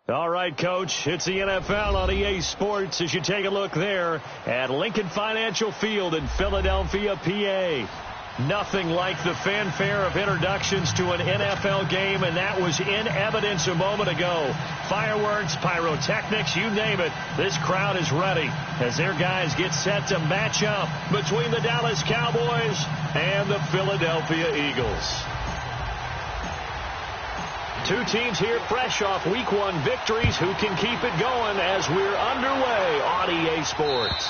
All right, Coach, it's the NFL on EA Sports as you take a look there at Lincoln Financial Field in Philadelphia, PA. Nothing like the fanfare of introductions to an NFL game, and that was in evidence a moment ago. Fireworks, pyrotechnics, you name it. This crowd is ready as their guys get set to match up between the Dallas Cowboys and the Philadelphia Eagles. Two teams here fresh off Week 1 victories. Who can keep it going as we're underway on EA Sports?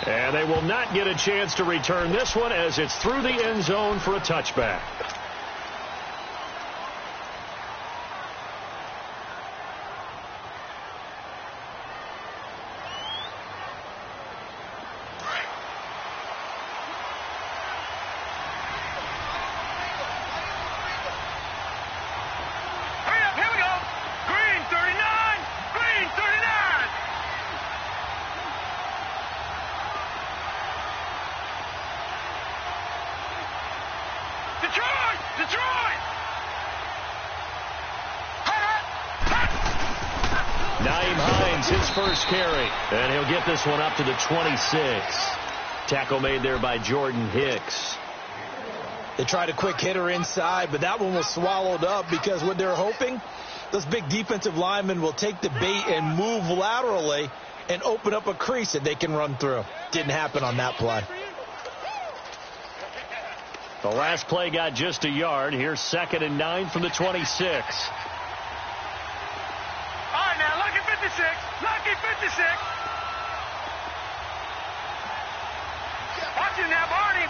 And they will not get a chance to return this one as it's through the end zone for a touchback. His first carry, and he'll get this one up to the 26. Tackle made there by Jordan Hicks. They tried a quick hitter inside, but that one was swallowed up because what they're hoping, those big defensive linemen will take the bait and move laterally and open up a crease that they can run through. Didn't happen on that play. The last play got just a yard. Here's 2nd and 9 from the 26. Lucky 56. Watch him now, Barney.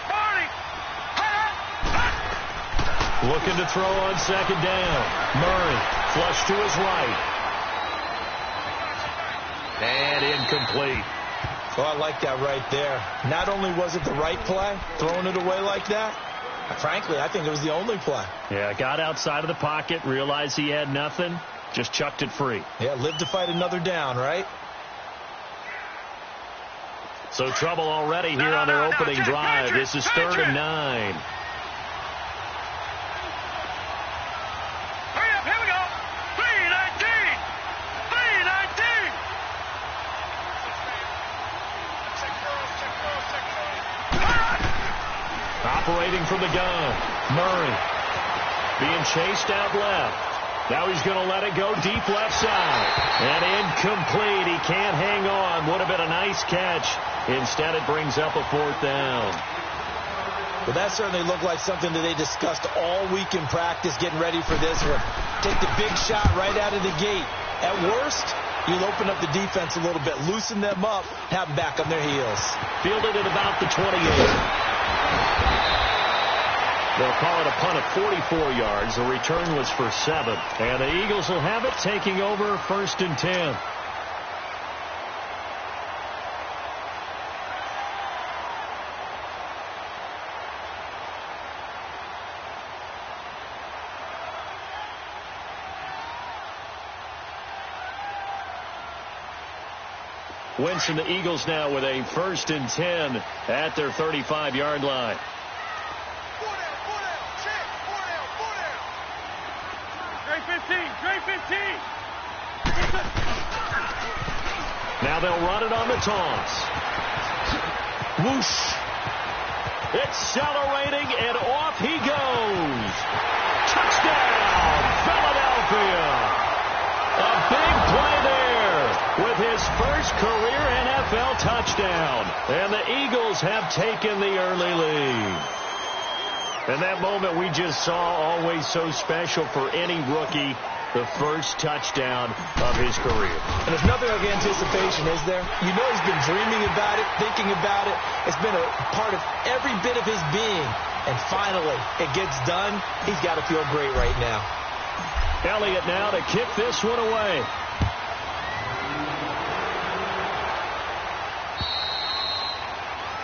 Looking to throw on 2nd down. Murray, flush to his right. And incomplete. Oh, I like that right there. Not only was it the right play, throwing it away like that, frankly, I think it was the only play. Yeah, got outside of the pocket, realized he had nothing. Just chucked it free. Yeah, live to fight another down, right? So trouble already here on their opening drive. This is 3rd and 9. Hurry up, here we go. 3:19. 3:19. Operating from the gun. Murray being chased out left. Now he's going to let it go deep left side. And incomplete. He can't hang on. Would have been a nice catch. Instead, it brings up a 4th down. Well, that certainly looked like something that they discussed all week in practice, getting ready for this one. Take the big shot right out of the gate. At worst, you'll open up the defense a little bit, loosen them up, have them back on their heels. Fielded at about the 28. They'll call it a punt of 44 yards. The return was for 7. And the Eagles will have it, taking over 1st and 10. Winston, the Eagles now with a 1st and 10 at their 35-yard line. Great 15. Now they'll run it on the toss. Whoosh. Accelerating, and off he goes. Touchdown, Philadelphia. A big play there with his first career NFL touchdown. And the Eagles have taken the early lead. And that moment we just saw, always so special for any rookie, the first touchdown of his career. And there's nothing like anticipation, is there? You know he's been dreaming about it, thinking about it. It's been a part of every bit of his being. And finally, it gets done. He's got to feel great right now. Elliott now to kick this one away.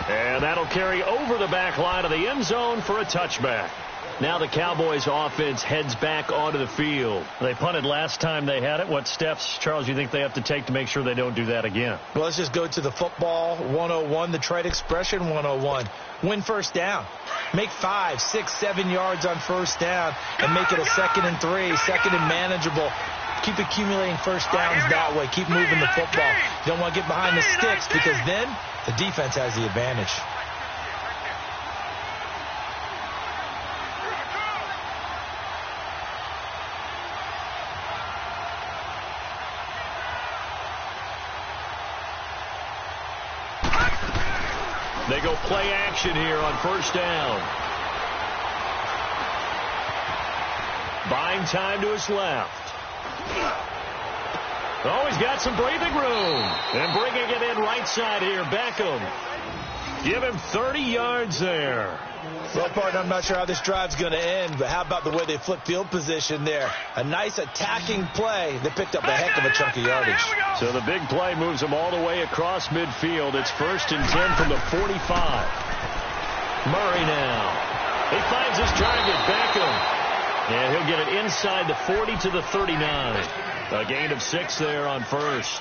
And that'll carry over the back line of the end zone for a touchback. Now the Cowboys offense heads back onto the field. They punted last time they had it. What steps, Charles, you think they have to take to make sure they don't do that again? Well, let's just go to the football 101, the trite expression 101. Win first down. Make 5, 6, 7 yards on first down and make it a 2nd and 3, 2nd and manageable. Keep accumulating first downs that way. Keep moving the football. You don't want to get behind the sticks because then the defense has the advantage. They go play action here on first down. Buying time to his left. Oh, he's got some breathing room. And bringing it in right side here, Beckham. Give him 30 yards there. Well, partner, I'm not sure how this drive's going to end, but how about the way they flip field position there? A nice attacking play. They picked up a heck of a chunk of yardage. So the big play moves them all the way across midfield. It's 1st and 10 from the 45. Murray now. He finds his target, Beckham. And he'll get it inside the 40 to the 39. A gain of 6 there on first.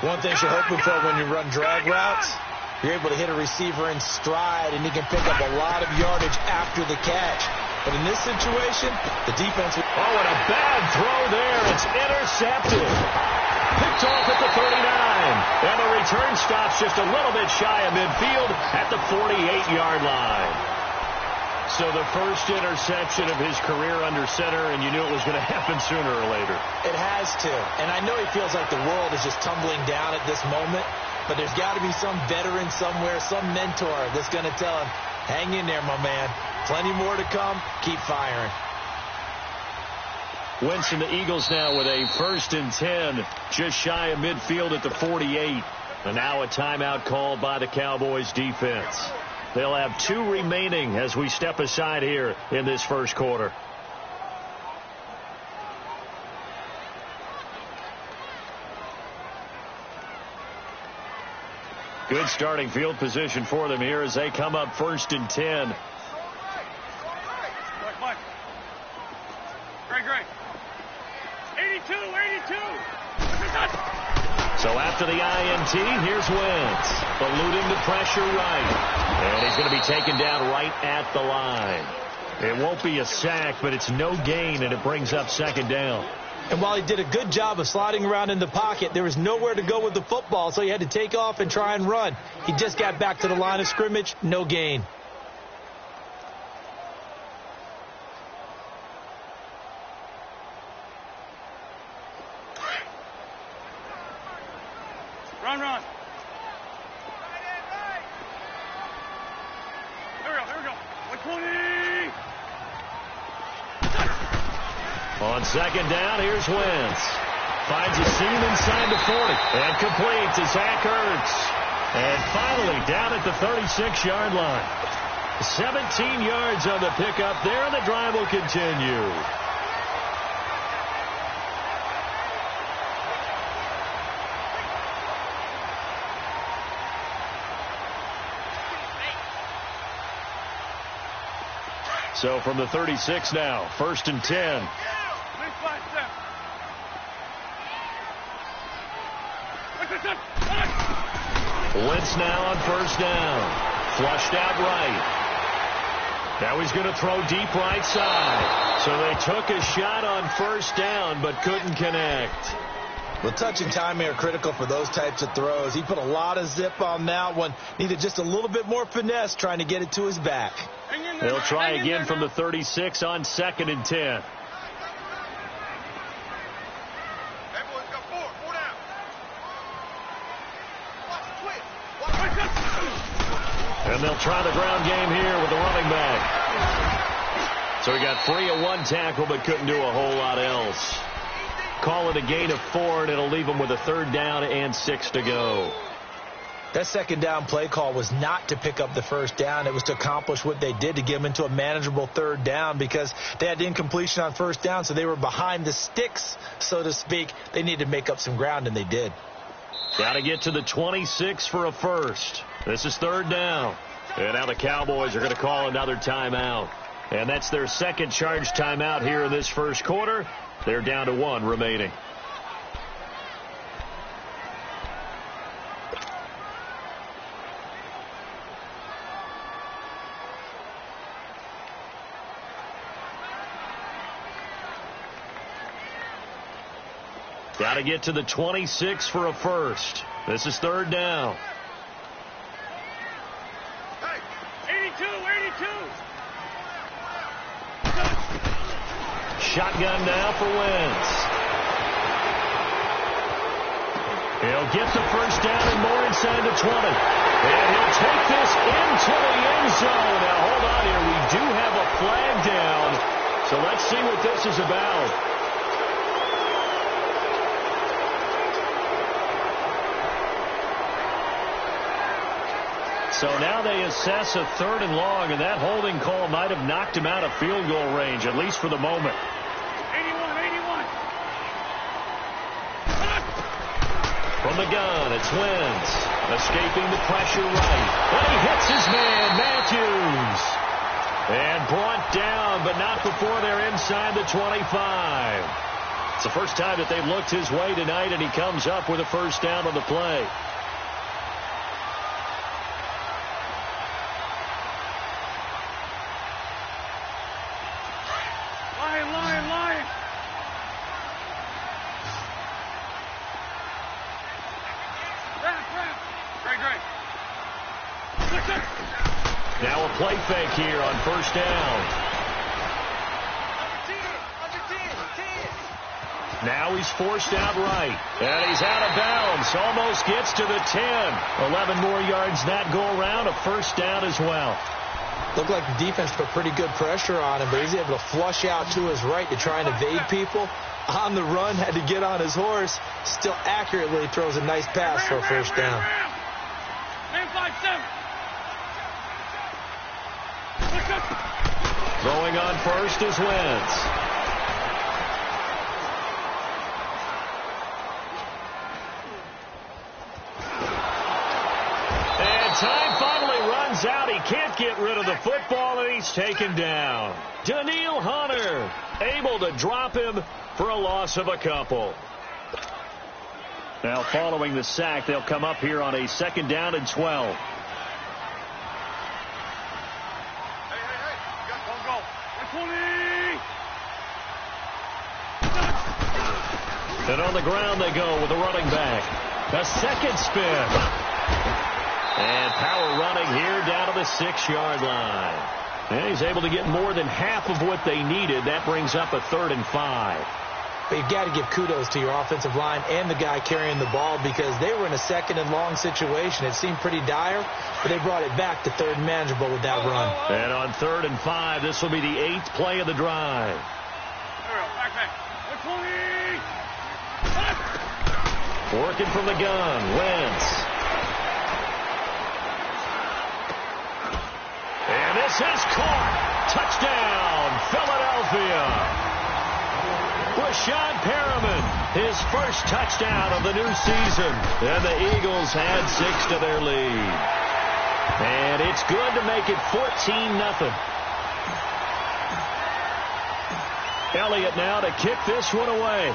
One thing you're hoping for when you run drag routes, you're able to hit a receiver in stride, and he can pick up a lot of yardage after the catch. But in this situation, the defense... Oh, and a bad throw there. It's intercepted. Picked off at the 39. And the return stops just a little bit shy of midfield at the 48-yard line. So the first interception of his career under center, and you knew it was going to happen sooner or later. It has to. And I know he feels like the world is just tumbling down at this moment, but there's got to be some veteran somewhere, some mentor that's going to tell him, hang in there, my man. Plenty more to come. Keep firing. Wentz and the Eagles now with a 1st and 10, just shy of midfield at the 48. And now a timeout called by the Cowboys defense. They'll have 2 remaining as we step aside here in this first quarter. Good starting field position for them here as they come up 1st and 10. Great. 82. So after the INT, here's Wentz, eluding the pressure right. And he's going to be taken down right at the line. It won't be a sack, but it's no gain, and it brings up 2nd down. And while he did a good job of sliding around in the pocket, there was nowhere to go with the football, so he had to take off and try and run. He just got back to the line of scrimmage, no gain. Run. Here we go. 120. On 2nd down, here's Wentz. Finds a seam inside the 40. And complete to Zach Ertz. And finally down at the 36-yard line. 17 yards on the pickup there, and the drive will continue. So from the 36 now, 1st and 10. Wentz now on 1st down. Flushed out right. Now he's going to throw deep right side. So they took a shot on 1st down, but couldn't connect. Well, touch and timing are critical for those types of throws. He put a lot of zip on that one. Needed just a little bit more finesse trying to get it to his back. They'll try again from the 36 on 2nd and 10. And they'll try the ground game here with the running back. So he got free of 1 tackle but couldn't do a whole lot else. Call it a gain of 4, and it'll leave him with a 3rd down and 6 to go. That 2nd down play call was not to pick up the 1st down. It was to accomplish what they did, to get them into a manageable 3rd down, because they had incompletion on 1st down, so they were behind the sticks, so to speak. They needed to make up some ground, and they did. Got to get to the 26 for a 1st. This is 3rd down. And now the Cowboys are going to call another timeout. And that's their 2nd charge timeout here in this first quarter. They're down to 1 remaining. Got to get to the 26 for a first. This is third down. 82, 82. Shotgun now for Wentz. He'll get the first down and more inside the 20. And he'll take this into the end zone. Now, hold on here. We do have a flag down. So let's see what this is about. So now they assess a third and long, and that holding call might have knocked him out of field goal range, at least for the moment. 81, 81. From the gun, it's Wentz. Escaping the pressure right. And he hits his man, Matthews. And brought down, but not before they're inside the 25. It's the first time that they've looked his way tonight, and he comes up with a first down on the play. Lion. Great. Now a play fake here on first down. Now he's forced out right. And he's out of bounds. Almost gets to the 10. 11 more yards that go around. A first down as well. Looked like the defense put pretty good pressure on him, but he's able to flush out to his right to try and evade people. On the run, had to get on his horse. Still accurately throws a nice pass for a first down. Man 5-7. Throwing on first is Wentz. And time finally runs out. He can't get rid of the football, and he's taken down. Daniil Hunter able to drop him for a loss of a couple. Now following the sack, they'll come up here on a second down and 12. Go. 120. And on the ground they go with the running back. A second spin. And power running here down to the 6-yard line. And he's able to get more than half of what they needed. That brings up a 3rd and 5. But you've got to give kudos to your offensive line and the guy carrying the ball, because they were in a second and long situation. It seemed pretty dire, but they brought it back to third and manageable with that run. And on 3rd and 5, this will be the 8th play of the drive. Back. 120. Working from the gun, Wentz. And this is caught. Touchdown, Philadelphia. Rashawn Perriman, his first touchdown of the new season. And the Eagles add 6 to their lead. And it's good to make it 14-0. Elliott now to kick this one away.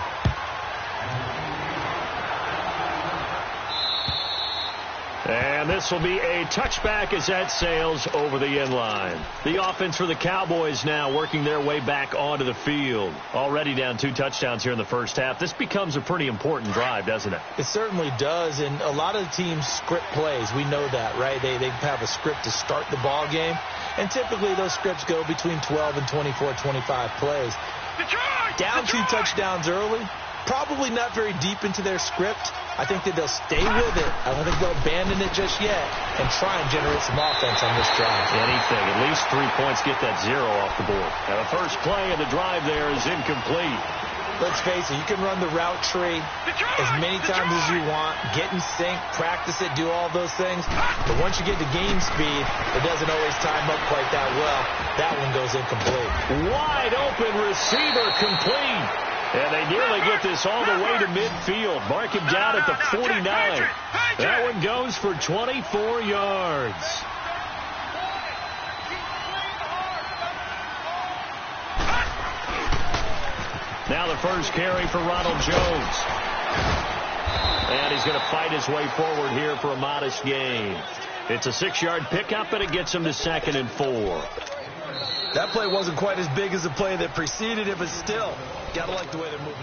And this will be a touchback as that sails over the end line. The offense for the Cowboys now working their way back onto the field. Already down 2 touchdowns here in the first half. This becomes a pretty important drive, doesn't it? It certainly does, and a lot of the teams script plays. We know that, right? They have a script to start the ball game, and typically those scripts go between 12 and 24, 25 plays. Down 2 touchdowns early, probably not very deep into their script. I think that they'll stay with it. I don't think they'll abandon it just yet and try and generate some offense on this drive. Anything. At least 3 points, get that 0 off the board. Now the first play of the drive there is incomplete. Let's face it, you can run the route tree as many times as you want, get in sync, practice it, do all those things. But once you get to game speed, it doesn't always time up quite that well. That one goes incomplete. Wide open receiver complete. And they nearly get this all the way to midfield. Mark him down at the 49. That one goes for 24 yards. Now the first carry for Ronald Jones. And he's going to fight his way forward here for a modest gain. It's a 6-yard pickup, and it gets him to 2nd and 4. That play wasn't quite as big as the play that preceded it, but still, got to like the way they're moving.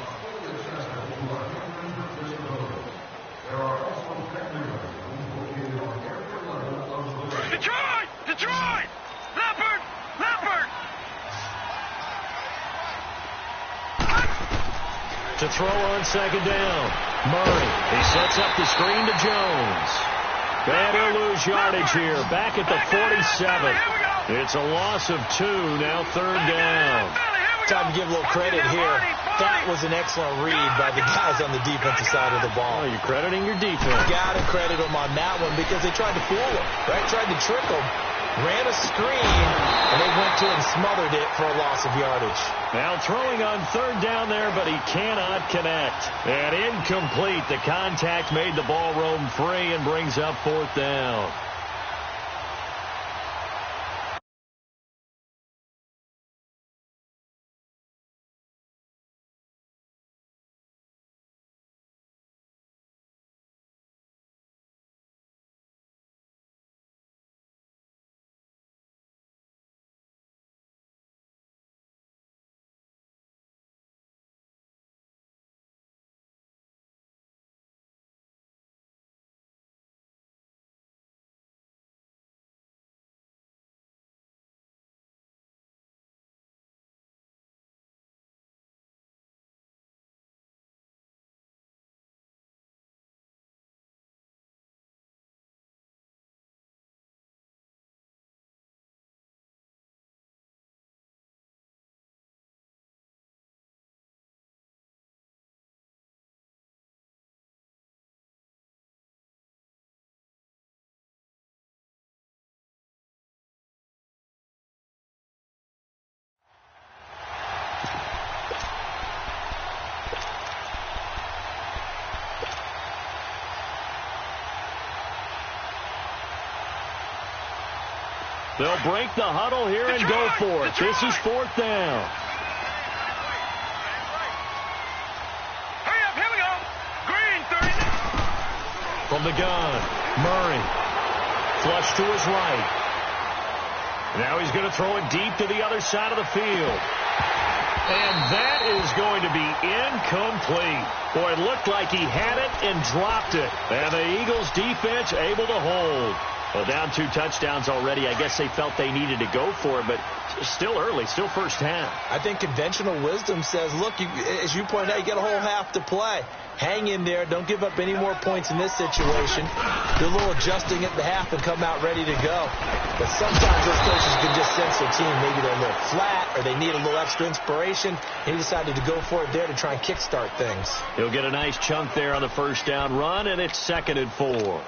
Detroit! Detroit! Leopard! Leopard! To throw on second down. Murray. He sets up the screen to Jones. And he'll lose yardage here. Back at the 47. It's a loss of 2. Now third down. Time to give a little credit here. That was an excellent read by the guys on the defensive side of the ball. Oh, you're crediting your defense. Got to credit them on that one because they tried to fool him, right? Tried to trick him. Ran a screen, and they went to it and smothered it for a loss of yardage. Now throwing on third down there, but he cannot connect. And incomplete. The contact made the ball roam free and brings up fourth down. They'll break the huddle here and go for it. This is fourth down. Hurry up, here we go. Green, 30. From the gun, Murray. Flush to his right. Now he's going to throw it deep to the other side of the field. And that is going to be incomplete. Boy, it looked like he had it and dropped it. And the Eagles defense able to hold. Well, down 2 touchdowns already. I guess they felt they needed to go for it, but still early, still first half. I think conventional wisdom says, look, as you point out, you got a whole half to play. Hang in there. Don't give up any more points in this situation. Do a little adjusting at the half and come out ready to go. But sometimes those coaches can just sense their team. Maybe they're a little flat or they need a little extra inspiration. He decided to go for it there to try and kickstart things. He'll get a nice chunk there on the first down run, and it's 2nd and 4.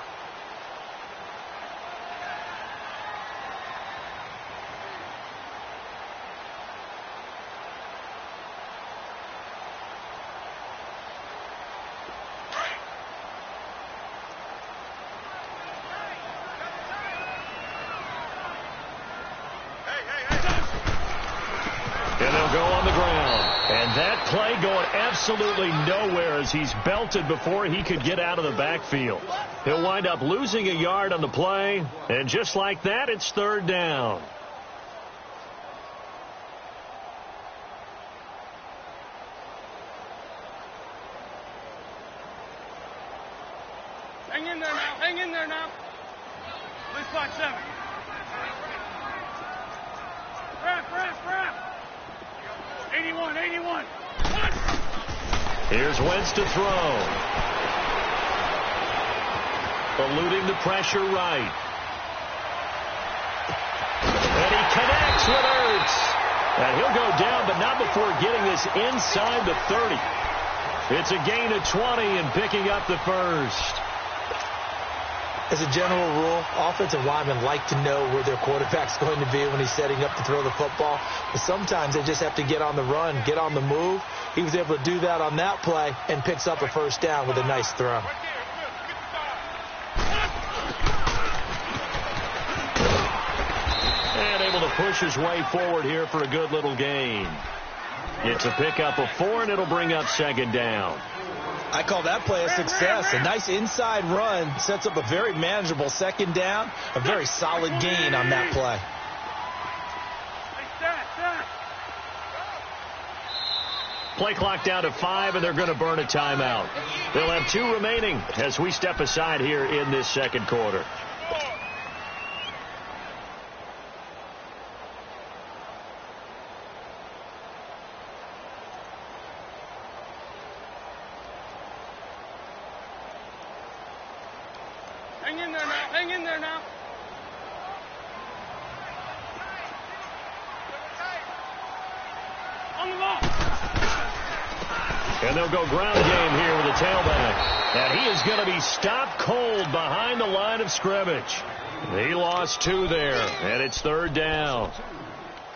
Absolutely nowhere as he's belted before he could get out of the backfield. He'll wind up losing a yard on the play, and just like that, it's third down. Hang in there now, hang in there now. Blitz 5-7. Wrap. 81. Here's Wentz to throw. Eluding the pressure right. And he connects with Ertz. And he'll go down, but not before getting this inside the 30. It's a gain of 20 and picking up the first. As a general rule, offensive linemen like to know where their quarterback's going to be when he's setting up to throw the football. But sometimes they just have to get on the run, get on the move. He was able to do that on that play and picks up a first down with a nice throw. And able to push his way forward here for a good little gain. It's a pickup of 4, and it'll bring up 2nd down. I call that play a success. A nice inside run sets up a very manageable 2nd down. A very solid gain on that play. Play clock down to 5, and they're going to burn a timeout. They'll have 2 remaining as we step aside here in this second quarter. Hang in there now. Hang in there now. On the ball. And they'll go ground game here with a tailback. And he is going to be stopped cold behind the line of scrimmage. He lost 2 there, and it's 3rd down.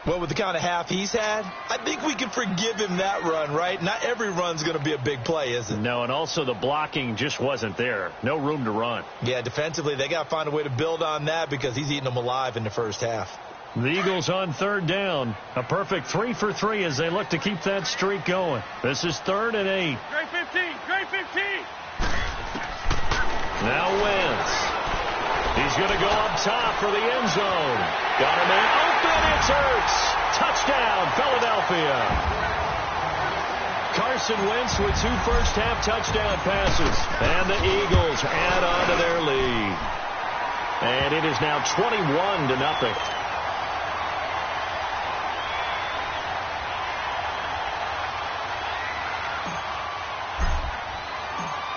Well, with the kind of half he's had, I think we can forgive him that run, right? Not every run's going to be a big play, is it? No, and also the blocking just wasn't there. No room to run. Yeah, defensively, they got to find a way to build on that because he's eating them alive in the first half. The Eagles on 3rd down. A perfect 3 for 3 as they look to keep that streak going. This is 3rd and 8. Great 15. Great 15. Now Wentz. He's going to go up top for the end zone. Got a man open. It's Ertz. Touchdown, Philadelphia. Carson Wentz with 2 first-half touchdown passes. And the Eagles add on to their lead. And it is now 21-0.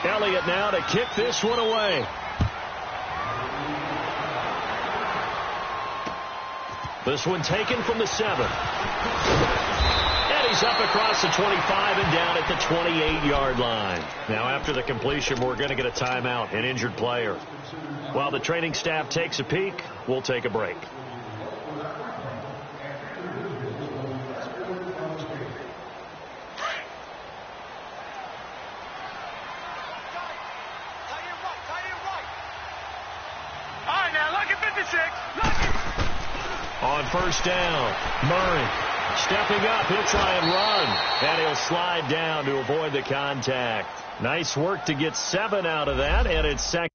Elliott now to kick this one away. This one taken from the 7. And he's up across the 25 and down at the 28-yard line. Now after the completion, we're going to get a timeout, an injured player. While the training staff takes a peek, we'll take a break. On 1st down, Murray stepping up. He'll try and run, and he'll slide down to avoid the contact. Nice work to get 7 out of that, and it's second.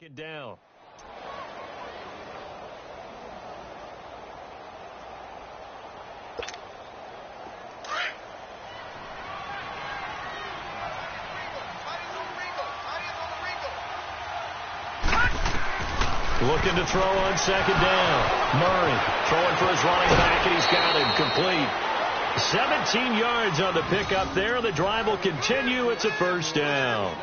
Get down. Looking to throw on 2nd down. Murray throwing for his running back, and he's got him complete. 17 yards on the pickup there. The drive will continue. It's a 1st down.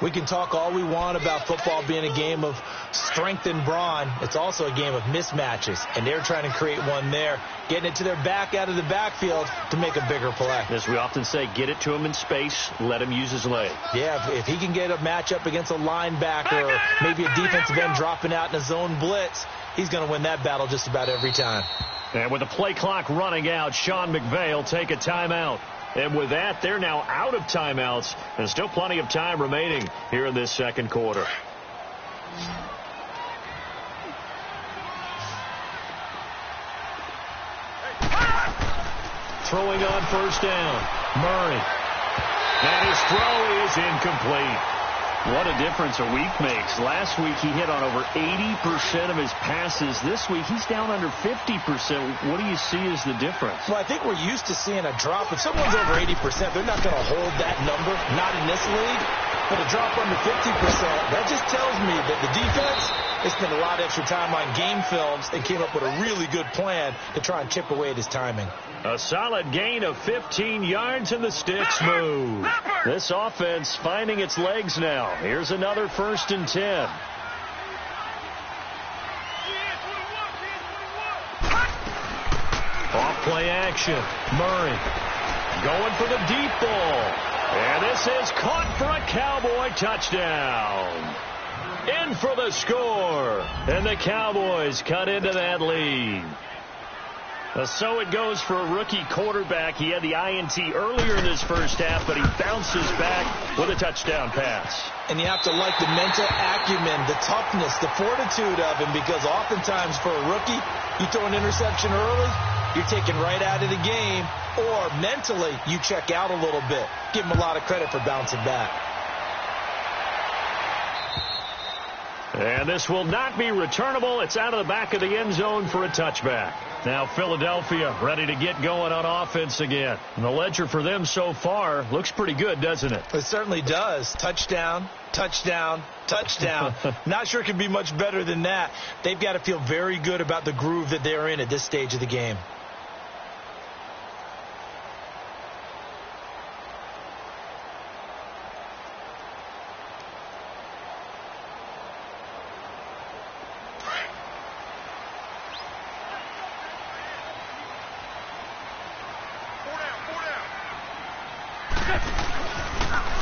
We can talk all we want about football being a game of strength and brawn. It's also a game of mismatches, and they're trying to create one there, getting it to their back out of the backfield to make a bigger play. As we often say, get it to him in space, let him use his leg. Yeah, if he can get a matchup against a linebacker or maybe a defensive end dropping out in a zone blitz, he's going to win that battle just about every time. And with the play clock running out, Sean McVay will take a timeout. And with that, they're now out of timeouts. And still plenty of time remaining here in this second quarter. Throwing on 1st down. Murray. And his throw is incomplete. What a difference a week makes. Last week he hit on over 80% of his passes. This week he's down under 50%. What do you see as the difference? Well, I think we're used to seeing a drop. If someone's over 80%, they're not going to hold that number, not in this league. But a drop under 50%, that just tells me that the defense has spent a lot of extra time on game films and came up with a really good plan to try and chip away at his timing. A solid gain of 15 yards and the sticks move. This offense finding its legs now. Here's another 1st and 10. Off play action. Murray going for the deep ball. And this is caught for a Cowboy touchdown. In for the score. And the Cowboys cut into that lead. So it goes for a rookie quarterback. He had the INT earlier in this first half, but he bounces back with a touchdown pass. And you have to like the mental acumen, the toughness, the fortitude of him, because oftentimes for a rookie, you throw an interception early, you're taken right out of the game, or mentally you check out a little bit. Give him a lot of credit for bouncing back. And this will not be returnable. It's out of the back of the end zone for a touchback. Now Philadelphia ready to get going on offense again. And the ledger for them so far looks pretty good, doesn't it? It certainly does. Touchdown, touchdown, touchdown. Not sure it can be much better than that. They've got to feel very good about the groove that they're in at this stage of the game.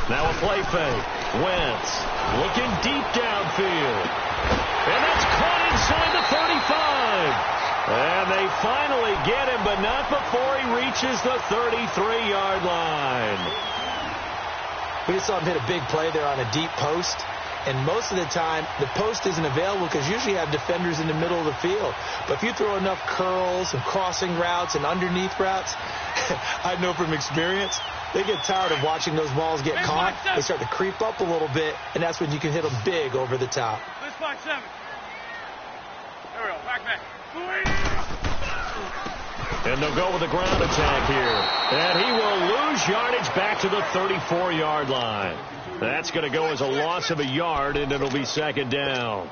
Now a play fake. Wentz looking deep downfield. And that's caught inside the 35. And they finally get him, but not before he reaches the 33-yard line. We just saw him hit a big play there on a deep post. And most of the time, the post isn't available because usually you have defenders in the middle of the field. But if you throw enough curls and crossing routes and underneath routes, I know from experience, they get tired of watching those balls get caught. They start to creep up a little bit, and that's when you can hit them big over the top. This 5-7. There we go. Back. And they'll go with a ground attack here. And he will lose yardage back to the 34-yard line. That's going to go as a loss of a yard, and it'll be second down.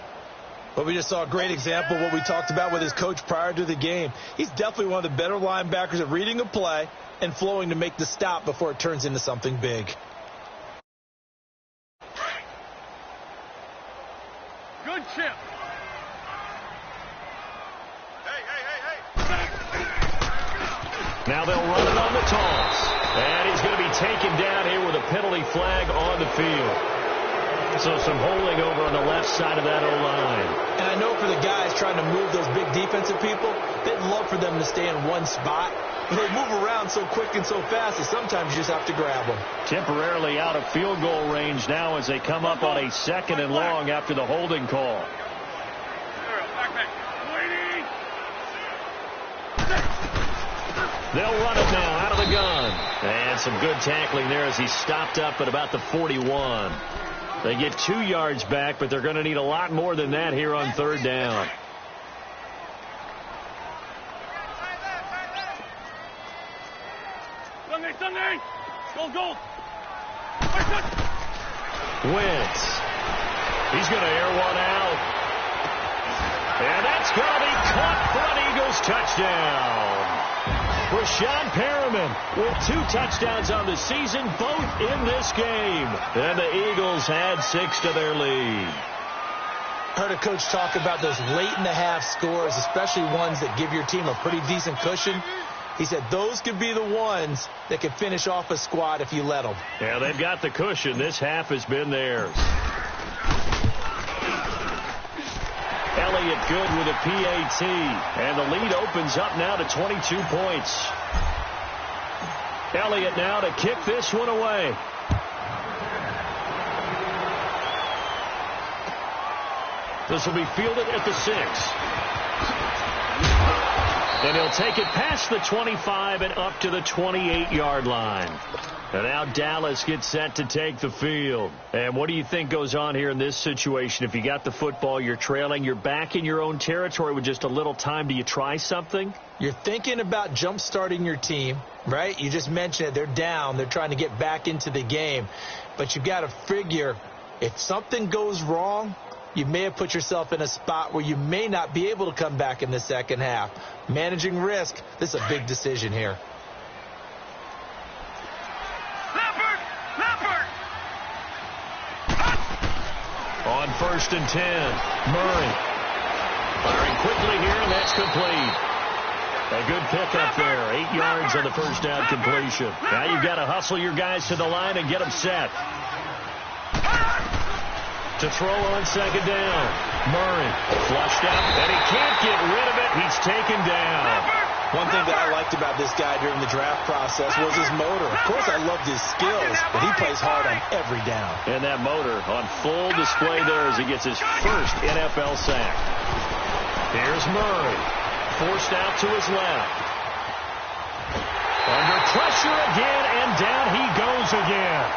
But we just saw a great example of what we talked about with his coach prior to the game. He's definitely one of the better linebackers at reading a play and flowing to make the stop before it turns into something big. Good chip. Now they'll run it on the toss. And he's going to be taken down here with a penalty flag on the field. So some holding over on the left side of that O-line. And I know for the guys trying to move those big defensive people, they'd love for them to stay in one spot. But they move around so quick and so fast that sometimes you just have to grab them. Temporarily out of field goal range now as they come up on a 2nd and long after the holding call. They'll run it now out of the gun. And some good tackling there as he stopped up at about the 41. They get 2 yards back, but they're going to need a lot more than that here on 3rd down. Sunday. Goal. Wentz. He's going to air one out. And that's going to be caught for an Eagles touchdown. Rashawn Perriman with 2 touchdowns on the season, both in this game. And the Eagles had 6 to their lead. Heard a coach talk about those late-in-the-half scores, especially ones that give your team a pretty decent cushion. He said those could be the ones that could finish off a squad if you let them. Yeah, they've got the cushion. This half has been theirs. Elliott good with a PAT. And the lead opens up now to 22 points. Elliott now to kick this one away. This will be fielded at the 6. And he'll take it past the 25 and up to the 28-yard line. And now Dallas gets set to take the field. And what do you think goes on here in this situation? If you got the football, you're trailing, you're back in your own territory with just a little time. Do you try something? You're thinking about jump-starting your team, right? You just mentioned it. They're down. They're trying to get back into the game. But you've got to figure if something goes wrong, you may have put yourself in a spot where you may not be able to come back in the second half. Managing risk, this is a big decision here. On 1st and 10, Murray firing quickly here, and that's complete. A good pickup there, 8 yards on the first down completion. Now you've got to hustle your guys to the line and get them set. To throw on 2nd down. Murray flushed out, and he can't get rid of it. He's taken down. One thing that I liked about this guy during the draft process was his motor. Of course, I loved his skills, but he plays hard on every down. And that motor on full display there as he gets his first NFL sack. Here's Murray. Forced out to his left. Under pressure again, and down he goes again.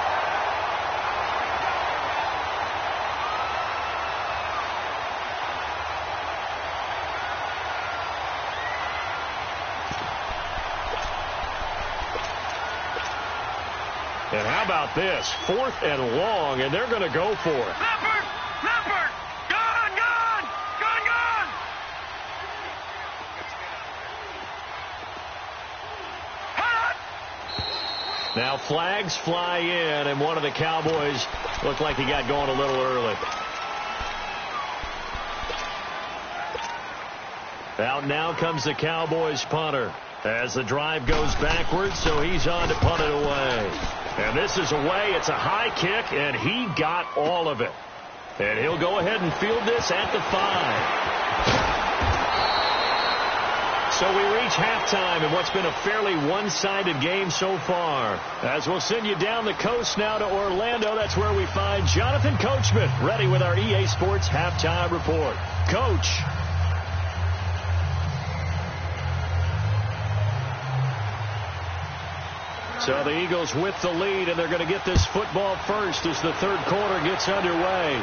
And how about this? 4th and long, and they're going to go for it. Leopard! Gone! Hot! Now flags fly in, and one of the Cowboys looked like he got going a little early. Out now comes the Cowboys punter as the drive goes backwards, so he's on to punt it away. And this is away. It's a high kick, and he got all of it. And he'll go ahead and field this at the 5. So we reach halftime in what's been a fairly one-sided game so far. As we'll send you down the coast now to Orlando, that's where we find Jonathan Coachman ready with our EA Sports Halftime Report. Coach. So the Eagles with the lead, and they're going to get this football first as the third quarter gets underway.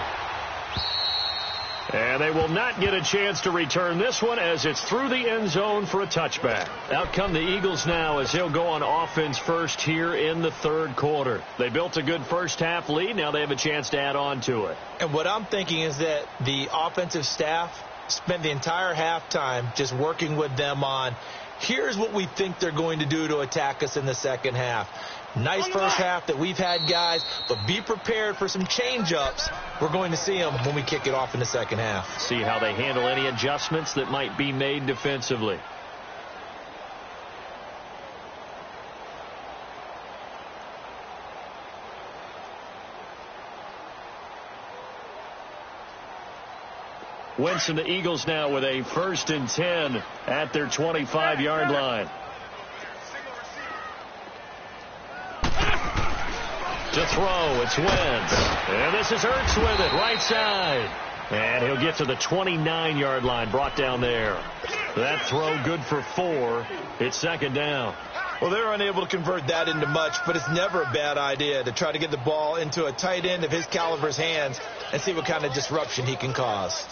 And they will not get a chance to return this one as it's through the end zone for a touchback. Out come the Eagles now as he'll go on offense first here in the third quarter. They built a good first half lead. Now they have a chance to add on to it. And what I'm thinking is that the offensive staff spent the entire halftime just working with them on, here's what we think they're going to do to attack us in the second half. Nice first half that we've had, guys, but be prepared for some change-ups. We're going to see them when we kick it off in the second half. See how they handle any adjustments that might be made defensively. Wentz and the Eagles now with a 1st and 10 at their 25-yard line. To throw, it's Wentz. And this is Ertz with it, right side. And he'll get to the 29-yard line, brought down there. That throw good for 4. It's second down. Well, they're unable to convert that into much, but it's never a bad idea to try to get the ball into a tight end of his caliber's hands and see what kind of disruption he can cause.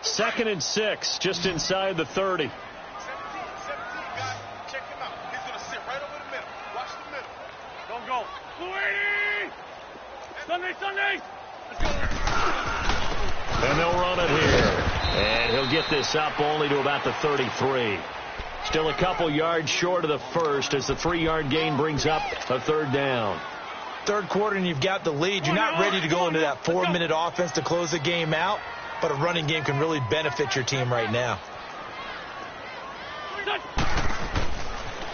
2nd and 6, just inside the 30. Check him out. He's going to sit right over the middle. Watch the middle. Don't go. Sunday. Let's go. And they'll run it here. And he'll get this up only to about the 33. Still a couple yards short of the first as the 3-yard gain brings up a third down. Third quarter and you've got the lead. You're not ready to go into that 4-minute offense to close the game out, but a running game can really benefit your team right now.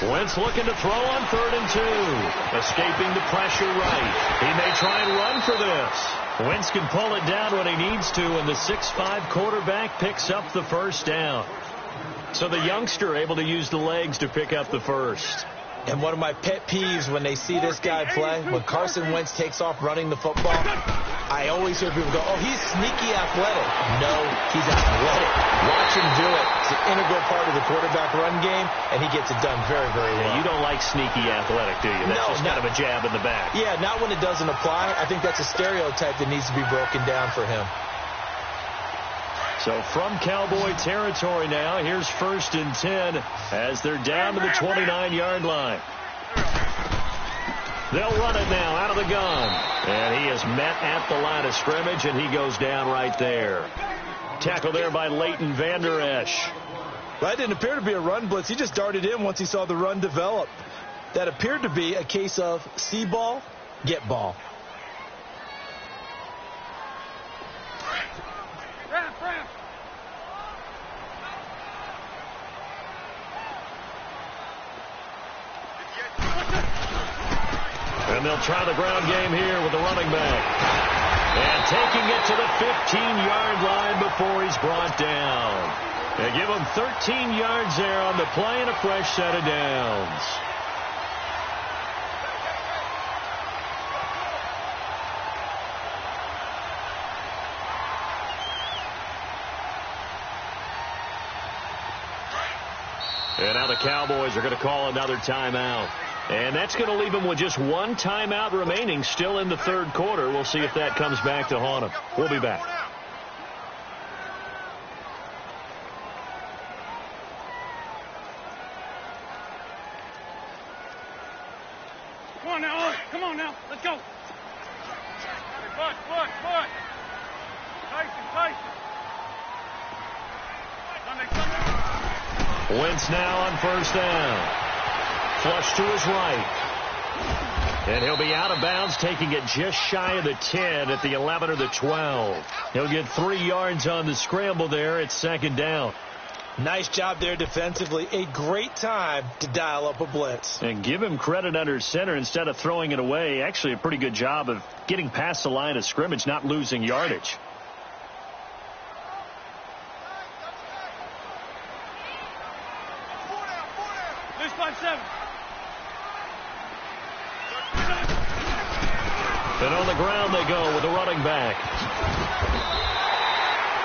Wentz looking to throw on 3rd and 2. Escaping the pressure right. He may try and run for this. Wentz can pull it down when he needs to, and the 6'5" quarterback picks up the first down. So the youngster able to use the legs to pick up the first. And one of my pet peeves when they see this guy play, when Carson Wentz takes off running the football, I always hear people go, oh, he's sneaky athletic. No, he's athletic. Watch him do it. It's an integral part of the quarterback run game, and he gets it done very, very well. Yeah, you don't like sneaky athletic, do you? That's just kind of a jab in the back. Yeah, not when it doesn't apply. I think that's a stereotype that needs to be broken down for him. So from Cowboy territory now, here's 1st and 10 as they're down to the 29-yard line. They'll run it now out of the gun. And he is met at the line of scrimmage, and he goes down right there. Tackle there by Leighton Vander Esch. That didn't appear to be a run blitz. He just darted in once he saw the run develop. That appeared to be a case of see ball, get ball. And they'll try the ground game here with the running back. And taking it to the 15-yard line before he's brought down. They give him 13 yards there on the play and a fresh set of downs. And now the Cowboys are going to call another timeout. And that's going to leave them with just one timeout remaining still in the third quarter. We'll see if that comes back to haunt them. We'll be back. Come on now, come on now, let's go. Foot. Tyson. Wentz now on first down. Flush to his right. And he'll be out of bounds, taking it just shy of the 10 at the 11 or the 12. He'll get 3 yards on the scramble there. It's second down. Nice job there defensively. A great time to dial up a blitz. And give him credit under center instead of throwing it away. Actually, a pretty good job of getting past the line of scrimmage, not losing yardage. And on the ground they go with a running back.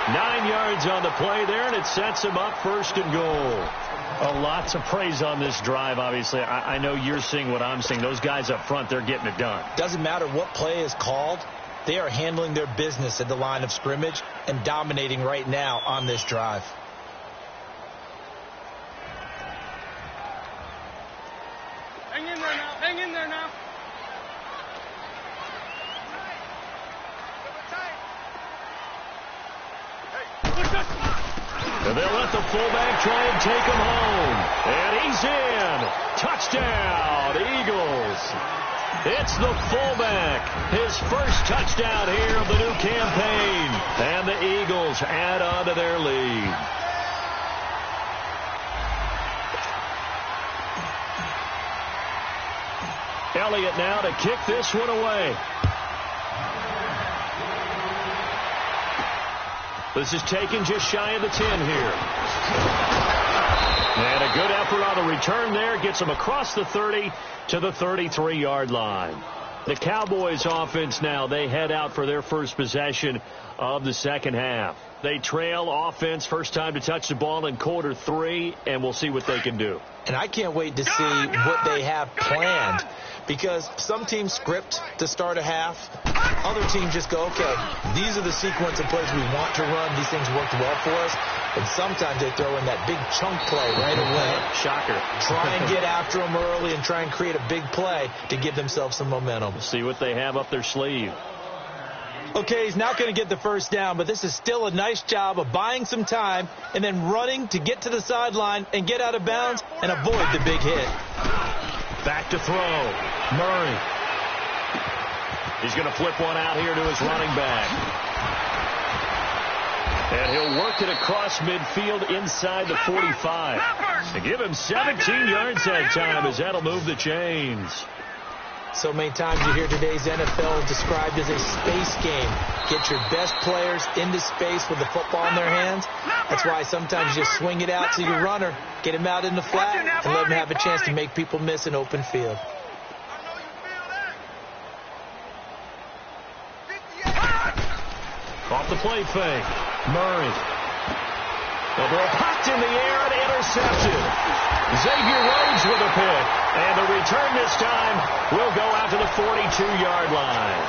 9 yards on the play there, and it sets him up first and goal. Lots of praise on this drive, obviously. I know you're seeing what I'm seeing. Those guys up front, they're getting it done. Doesn't matter what play is called. They are handling their business at the line of scrimmage and dominating right now on this drive. Hang in there now. And they'll let the fullback try and take him home. And he's in. Touchdown, Eagles. It's the fullback. His first touchdown here of the new campaign. And the Eagles add on to their lead. Elliott now to kick this one away. This is taken just shy of the 10 here. And a good effort on the return there. Gets them across the 30 to the 33-yard line. The Cowboys offense now, they head out for their first possession of the second half. They trail offense, first time to touch the ball in quarter 3, and we'll see what they can do. And I can't wait to see what they have planned, because some teams script to start a half. Other teams just go, okay, these are the sequence of plays we want to run. These things worked well for us. And sometimes they throw in that big chunk play right away. Shocker. Try and get after them early and try and create a big play to give themselves some momentum. See what they have up their sleeve. Okay, he's not going to get the first down, but this is still a nice job of buying some time and then running to get to the sideline and get out of bounds and avoid the big hit. Back to throw. Murray. He's going to flip one out here to his running back. And he'll work it across midfield inside the 45. To give him 17 yards that time, as that'll move the chains. So many times you hear today's NFL described as a space game. Get your best players into space with the football in their hands. That's why sometimes you just swing it out to your runner, get him out in the flat, and let him have a chance to make people miss an open field. Off the play fake. Murray. The ball popped in the air and intercepted. Xavier Rhodes with a pick. And the return this time will go out to the 42-yard line.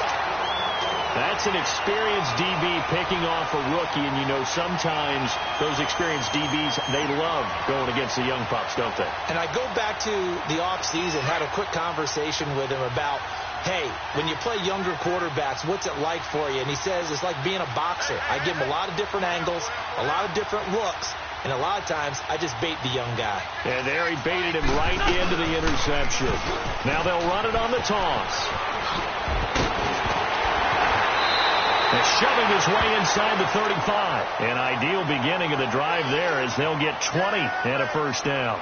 That's an experienced DB picking off a rookie, and you know sometimes those experienced DBs, they love going against the young pups, don't they? And I go back to the offseason, had a quick conversation with him about, hey, when you play younger quarterbacks, what's it like for you? And he says it's like being a boxer. I give him a lot of different angles, a lot of different looks, and a lot of times I just bait the young guy. And there he baited him right into the interception. Now they'll run it on the toss. And shoving his way inside the 35. An ideal beginning of the drive there, as they'll get 20 and a first down.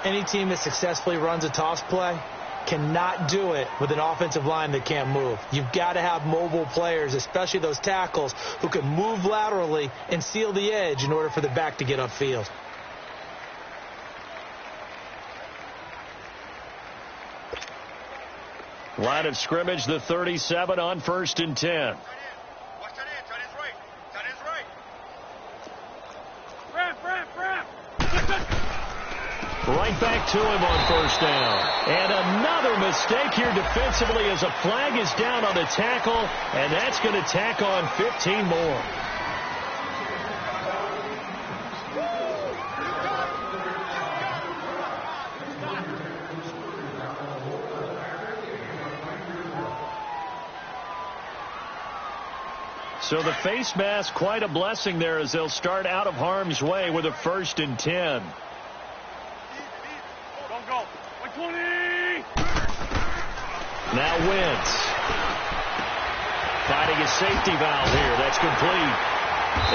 Any team that successfully runs a toss play, cannot do it with an offensive line that can't move. You've got to have mobile players, especially those tackles, who can move laterally and seal the edge in order for the back to get upfield. Line of scrimmage, the 37 on 1st and 10. Right back to him on 1st down. And another mistake here defensively as a flag is down on the tackle, and that's going to tack on 15 more. So the face mask, quite a blessing there as they'll start out of harm's way with a 1st and 10. Now Wentz. Finding his safety valve here. That's complete.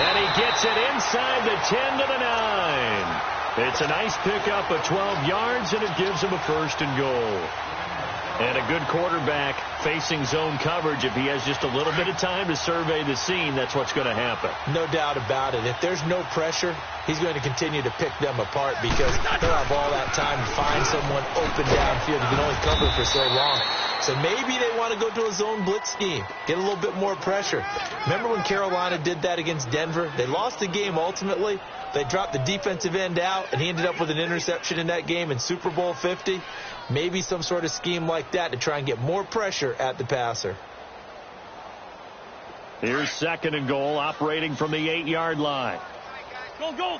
And he gets it inside the 10 to the 9. It's a nice pickup of 12 yards, and it gives him a 1st and goal. And a good quarterback facing zone coverage. If he has just a little bit of time to survey the scene, that's what's going to happen. No doubt about it. If there's no pressure, he's going to continue to pick them apart because he'll have all that time to find someone open downfield. He can only cover for so long. So maybe they want to go to a zone blitz scheme, get a little bit more pressure. Remember when Carolina did that against Denver? They lost the game ultimately. They dropped the defensive end out, and he ended up with an interception in that game in Super Bowl 50. Maybe some sort of scheme like that to try and get more pressure at the passer. Here's 2nd and goal, operating from the 8-yard line. Go, go.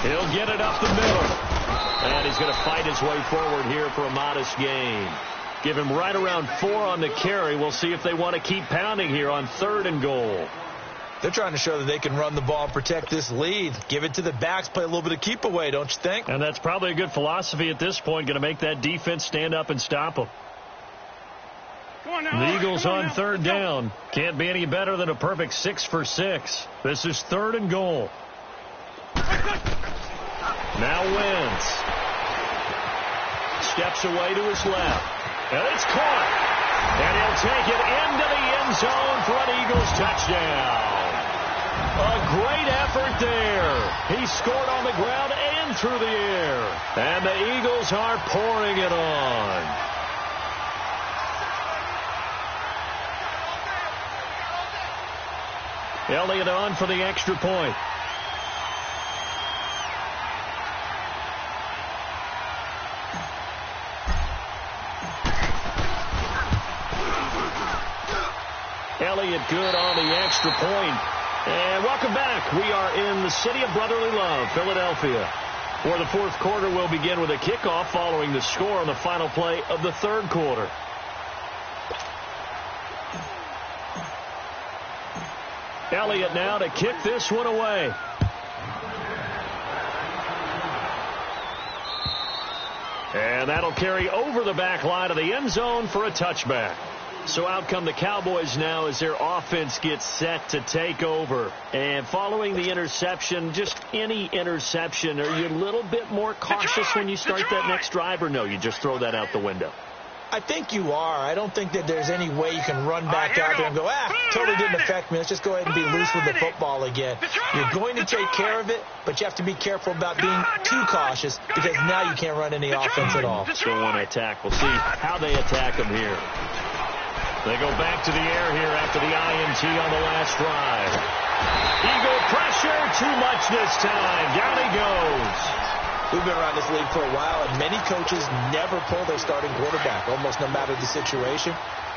He'll get it up the middle. And he's going to fight his way forward here for a modest gain. Give him right around 4 on the carry. We'll see if they want to keep pounding here on 3rd and goal. They're trying to show that they can run the ball and protect this lead. Give it to the backs, play a little bit of keep away, don't you think? And that's probably a good philosophy at this point, going to make that defense stand up and stop them. The Eagles on 3rd down. Can't be any better than a perfect 6 for 6. This is 3rd and goal. Now Wentz. Steps away to his left. And it's caught. And he'll take it into the end zone for an Eagles touchdown. A great effort there. He scored on the ground and through the air. And the Eagles are pouring it on. Elliott on for the extra point. Elliott good on the extra point. And welcome back. We are in the city of brotherly love, Philadelphia, where the 4th quarter will begin with a kickoff following the score on the final play of the 3rd quarter. Elliott now to kick this one away. And that'll carry over the back line of the end zone for a touchback. So out come the Cowboys now as their offense gets set to take over. And following the interception, just any interception, are you a little bit more cautious when you start that next drive, or no, you just throw that out the window? I think you are. I don't think that there's any way you can run back out there and go, totally didn't affect me. Let's just go ahead and be loose with the football again. You're going to take care of it, but you have to be careful about being too cautious because now you can't run any offense at all. Still want to attack. We'll see how they attack them here. They go back to the air here after the INT on the last drive. Eagle pressure, too much this time. Down he goes. We've been around this league for a while, and many coaches never pull their starting quarterback, almost no matter the situation.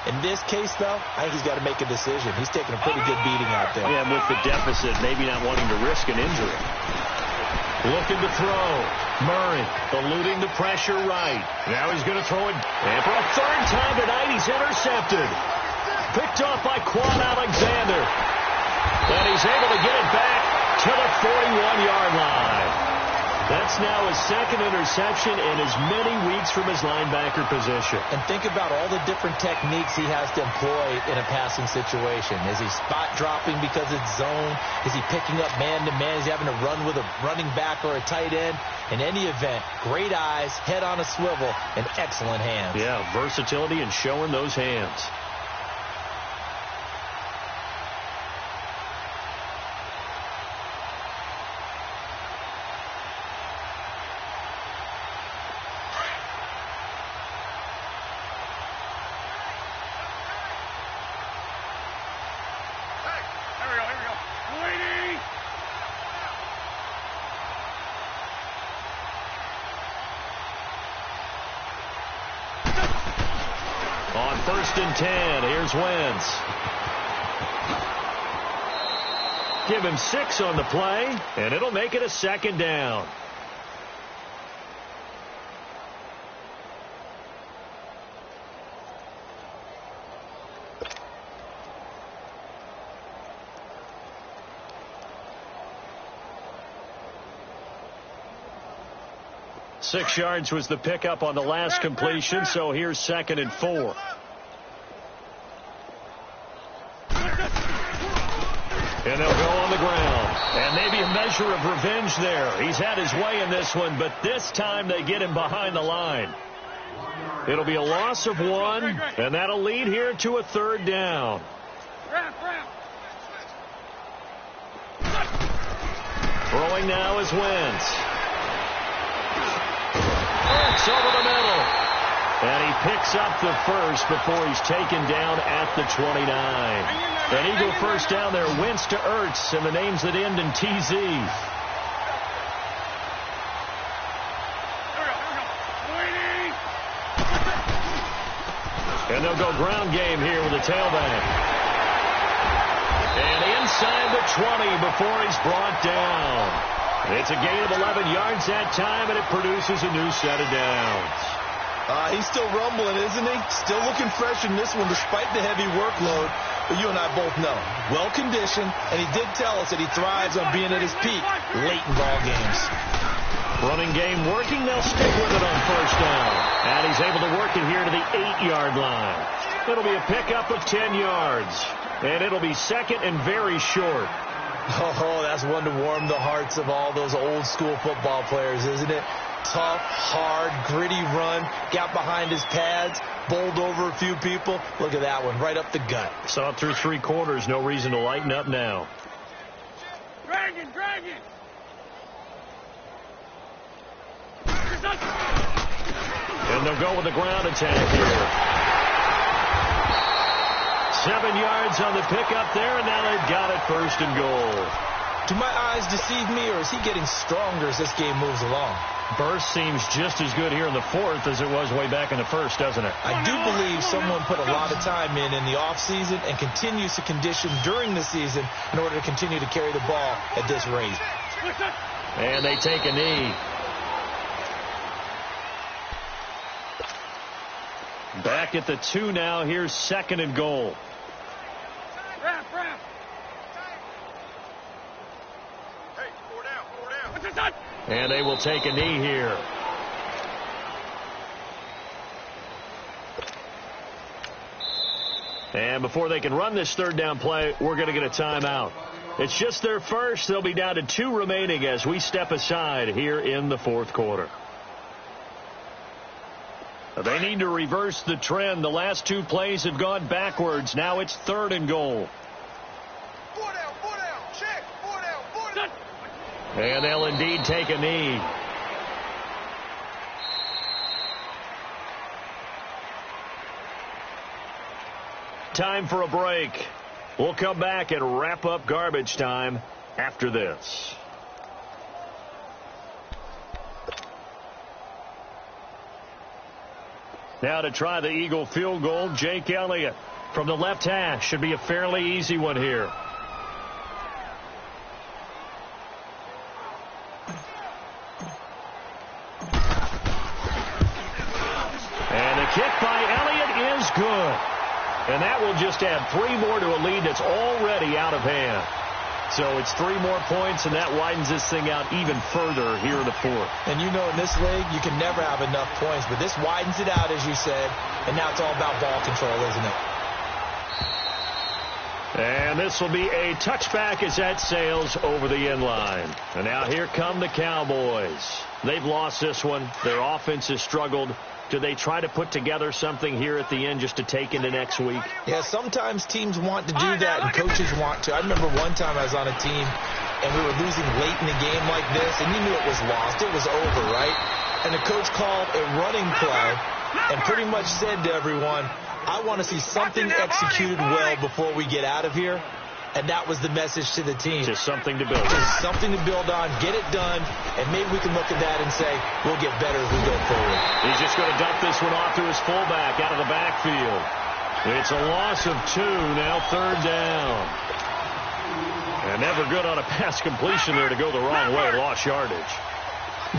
In this case, though, I think he's got to make a decision. He's taking a pretty good beating out there. Yeah, and with the deficit, maybe not wanting to risk an injury. Looking to throw. Murray eluding the pressure right. Now he's going to throw it. And for a 3rd time tonight, he's intercepted. Picked off by Quan Alexander. And he's able to get it back to the 41-yard line. That's now his second interception in as many weeks from his linebacker position. And think about all the different techniques he has to employ in a passing situation. Is he spot dropping because it's zone? Is he picking up man-to-man? Is he having to run with a running back or a tight end? In any event, great eyes, head on a swivel, and excellent hands. Yeah, versatility and showing those hands. On 1st and 10, here's Wentz. Give him 6 on the play, and it'll make it a 2nd down. Six yards was the pickup on the last completion, so here's 2nd and 4. And they'll go on the ground. And maybe a measure of revenge there. He's had his way in this one, but this time they get him behind the line. It'll be a loss of 1, and that'll lead here to a 3rd down. Throwing now is Wentz. It's over the middle. And he picks up the first before he's taken down at the 29. An Eagle first down there. Wentz to Ertz, and the names that end in TZ. And they'll go ground game here with the tailback. And inside the 20 before he's brought down. It's a gain of 11 yards that time, and it produces a new set of downs. He's still rumbling, isn't he? Still looking fresh in this one despite the heavy workload. But you and I both know, well-conditioned, and he did tell us that he thrives on being at his peak late in ball games. Running game working. They'll stick with it on 1st down. And he's able to work it here to the 8-yard line. It'll be a pickup of 10 yards. And it'll be 2nd and very short. Oh, that's one to warm the hearts of all those old-school football players, isn't it? Tough, hard, gritty run, got behind his pads, bowled over a few people. Look at that one, right up the gut. Saw it through 3 quarters, no reason to lighten up now. Dragon! And they'll go with the ground attack here. 7 yards on the pickup there, and now they've got it 1st and goal. Do my eyes deceive me, or is he getting stronger as this game moves along? Burst seems just as good here in the 4th as it was way back in the 1st, doesn't it? I do believe someone put a lot of time in the offseason and continues to condition during the season in order to continue to carry the ball at this rate. And they take a knee. Back at the 2 now. Here's 2nd and goal. And they will take a knee here. And before they can run this 3rd down play, we're going to get a timeout. It's just their first. They'll be down to 2 remaining as we step aside here in the 4th quarter. They need to reverse the trend. The last 2 plays have gone backwards. Now it's 3rd and goal. And they'll indeed take a knee. Time for a break. We'll come back and wrap up garbage time after this. Now to try the Eagle field goal, Jake Elliott from the left hash. Should be a fairly easy one here. And the kick by Elliott is good. And that will just add 3 more to a lead that's already out of hand. So it's 3 more points, and that widens this thing out even further here in the fourth. And you know in this league, you can never have enough points, but this widens it out, as you said, and now it's all about ball control, isn't it? And this will be a touchback as that sails over the end line. And now here come the Cowboys. They've lost this one. Their offense has struggled. Do they try to put together something here at the end just to take into next week? Yeah, sometimes teams want to do that, and coaches want to. I remember one time I was on a team, and we were losing late in the game like this, and you knew it was lost. It was over, right? And the coach called a running play and pretty much said to everyone, I want to see something executed well before we get out of here. And that was the message to the team. Just something to build on. Just something to build on, get it done, and maybe we can look at that and say, we'll get better as we go forward. He's just going to dump this one off to his fullback out of the backfield. It's a loss of 2, now 3rd down. And never good on a pass completion there to go the wrong way, lost yardage.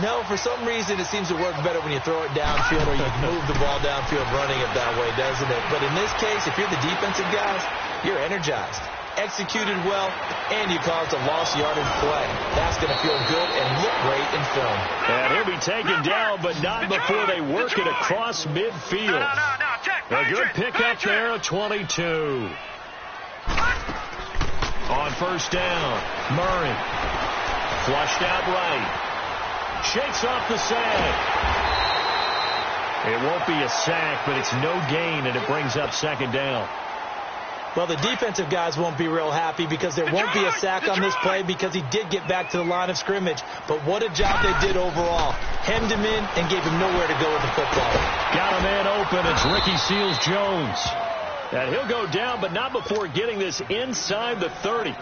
No, for some reason it seems to work better when you throw it downfield or you move the ball downfield running it that way, doesn't it? But in this case, if you're the defensive guys, you're energized, executed well, and you caused a lost yardage play. That's going to feel good and look great in film. And he'll be taken down, but not before they work it across midfield. A good pickup there of 22. On 1st down, Murray. Flushed out right. Shakes off the sack. It won't be a sack, but it's no gain, and it brings up 2nd down. Well, the defensive guys won't be real happy because there won't be a sack on this play because he did get back to the line of scrimmage. But what a job they did overall. Hemmed him in and gave him nowhere to go with the football. Got a man open. It's Ricky Seals-Jones. And he'll go down, but not before getting this inside the 30.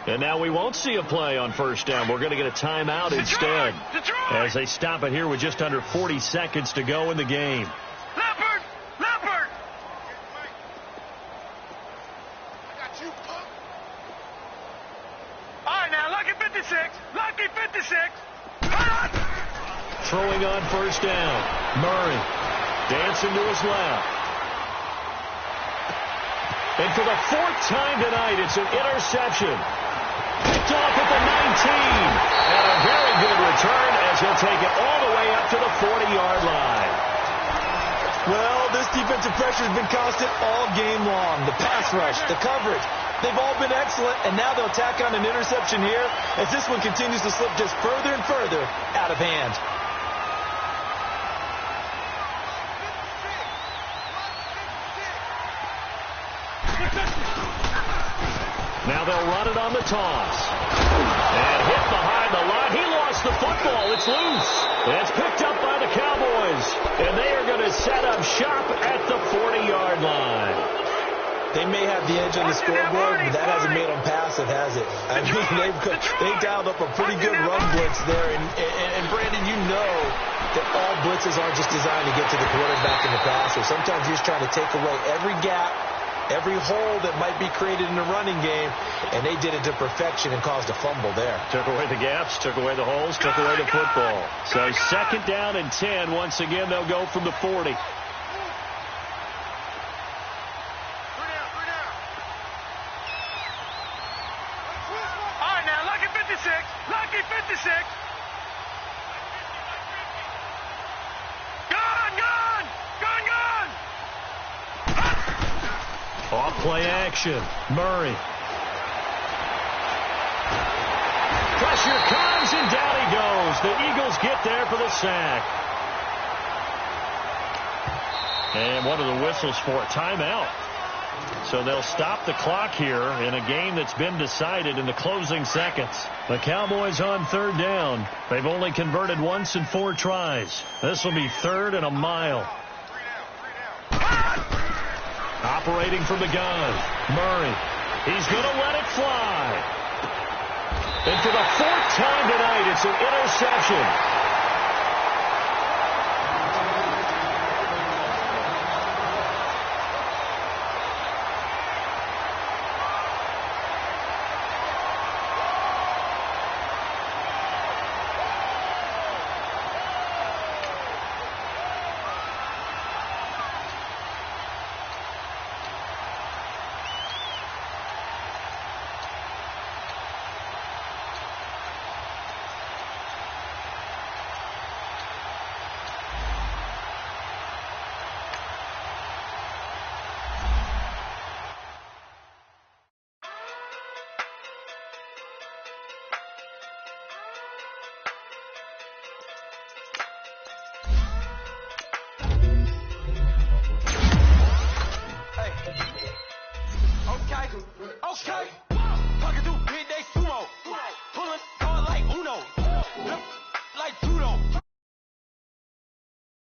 And now we won't see a play on 1st down. We're going to get a timeout instead as they stop it here with just under 40 seconds to go in the game. Leopard! Leopard! All right, now, lucky 56. Lucky 56. Throwing on 1st down. Murray dancing to his left. And for the 4th time tonight, it's an interception. Picked off at the 19. And a very good return as he'll take it all the way up to the 40-yard line. Well, this defensive pressure has been constant all game long. The pass rush, the coverage, they've all been excellent, and now they'll tack on an interception here as this one continues to slip just further and further out of hand. Now they'll run it on the toss. And hit behind the line. He lost the football. It's loose. It's picked up by the Cowboys. And they are going to set up shop at the 40-yard line. They may have the edge on the scoreboard, but that hasn't made them passive, has it? I mean, they've dialed up a pretty good run blitz there. And Brandon, you know that all blitzes aren't just designed to get to the quarterback and the passer. Sometimes you're just trying to take away every gap, every hole that might be created in the running game, and they did it to perfection and caused a fumble there. Took away the gaps, took away the holes, took away the football. So 2nd down and 10. Once again, they'll go from the 40. All right, now, lucky 56. Lucky 56. Off play action. Murray. Pressure comes, and down he goes. The Eagles get there for the sack. And what are the whistles for? Timeout. So they'll stop the clock here in a game that's been decided in the closing seconds. The Cowboys on 3rd down. They've only converted once in 4 tries. This will be 3rd and a mile. Operating from the gun, Murray. He's going to let it fly. And for the 4th time tonight, it's an interception.